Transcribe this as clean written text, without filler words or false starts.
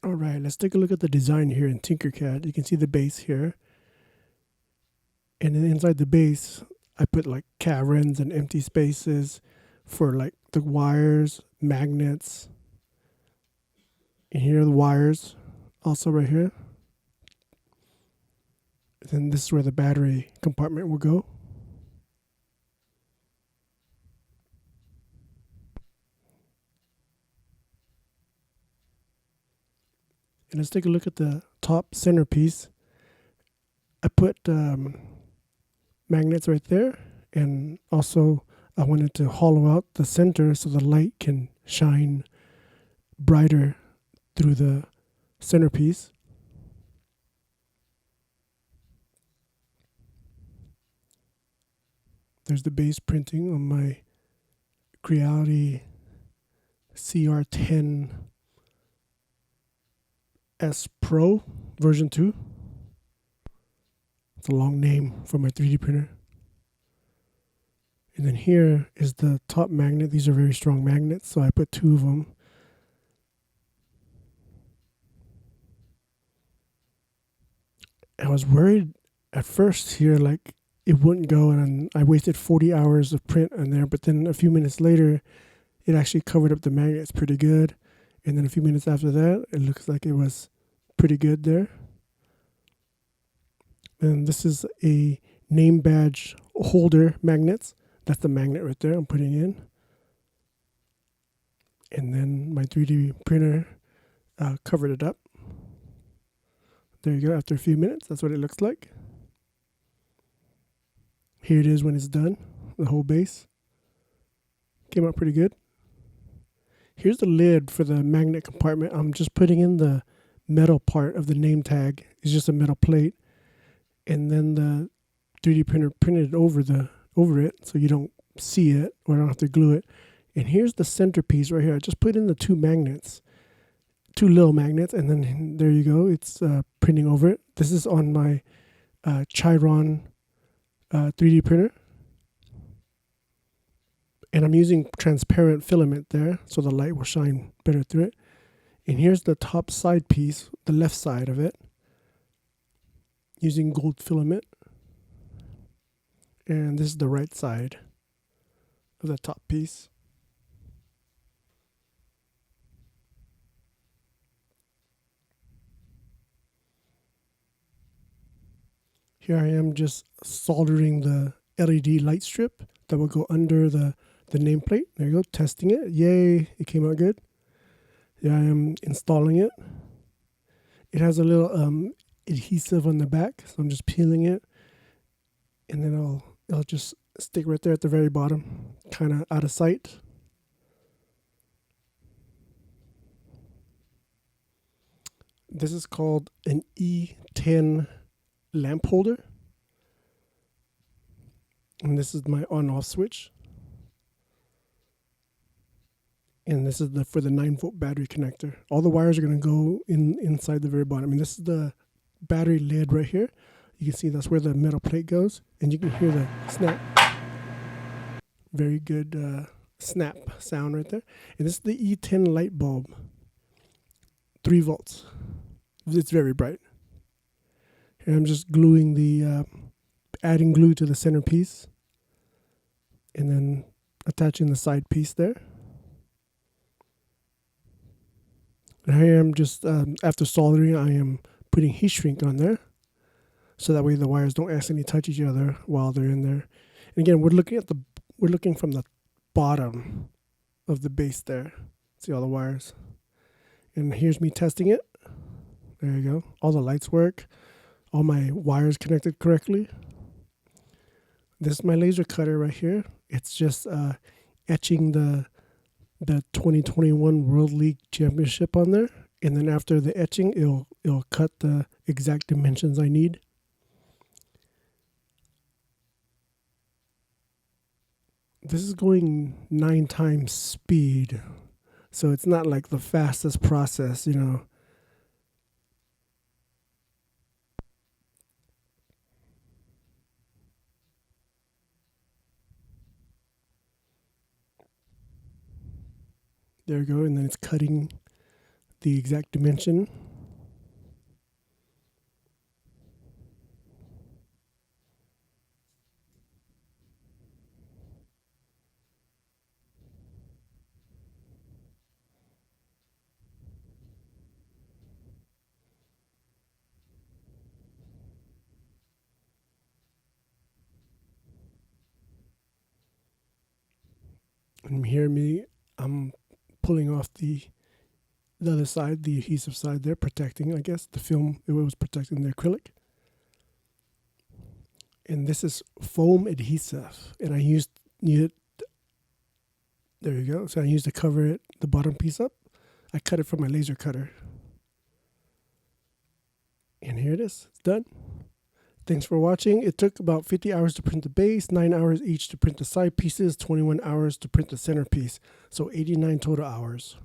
All right, let's take a look at the design here in Tinkercad. You can see the base here. And then inside the base, I put like caverns and empty spaces for like the wires, magnets. And here are the wires, also right here. Then this is where the battery compartment will go. And let's take a look at the top centerpiece. I put magnets right there, and also I wanted to hollow out the center so the light can shine brighter through the centerpiece. There's the base printing on my Creality CR10 S Pro version 2. It's a long name for my 3D printer. And then here is the top magnet. These are very strong magnets, so I put 2 of them. I was worried at first here, like it wouldn't go, and I wasted 40 hours of print on there. But then a few minutes later, it actually covered up the magnets pretty good. And then a few minutes after that, it looks like it was pretty good there. And this is a name badge holder magnets. That's the magnet right there I'm putting in. And then my 3D printer covered it up. There you go. After a few minutes, that's what it looks like. Here it is when it's done, the whole base. Came out pretty good. Here's the lid for the magnet compartment. I'm just putting in the metal part of the name tag. It's just a metal plate. And then the 3D printer printed over it so you don't see it or don't have to glue it. And here's the centerpiece right here. I just put in the 2 magnets, 2 little magnets, and then there you go. It's printing over it. This is on my Chiron 3D printer. And I'm using transparent filament there so the light will shine better through it. And here's the top side piece, the left side of it, using gold filament. And this is the right side of the top piece. Here I am just soldering the LED light strip that will go under the nameplate. There you go, testing it. Yay, it came out good. Here I am installing it. It has a little adhesive on the back, so I'm just peeling it. And then it'll just stick right there at the very bottom, kind of out of sight. This is called an E10 lamp holder. And this is my on-off switch. And this is for the 9-volt battery connector. All the wires are going to go inside the very bottom. And this is the battery lid right here. You can see that's where the metal plate goes. And you can hear the snap. Very good snap sound right there. And this is the E10 light bulb. 3 volts. It's very bright. And I'm just gluing adding glue to the centerpiece. And then attaching the side piece there. And I am just, after soldering, I am putting heat shrink on there. So that way the wires don't accidentally touch each other while they're in there. And again, we're looking from the bottom of the base there. See all the wires. And here's me testing it. There you go. All the lights work. All my wires connected correctly. This is my laser cutter right here. It's just etching the 2021 World League Championship on there. And then after the etching, it'll cut the exact dimensions I need. This is going 9 times speed. So it's not like the fastest process, you know. There you go. And then it's cutting the exact dimension. And hear me, I'm pulling off the other side, the adhesive side there, protecting, I guess, the film. It was protecting the acrylic. And this is foam adhesive. And I used it. There you go. So I used to cover it, the bottom piece up. I cut it from my laser cutter. And here it is. It's done. Thanks for watching. It took about 50 hours to print the base, 9 hours each to print the side pieces, 21 hours to print the centerpiece. So 89 total hours.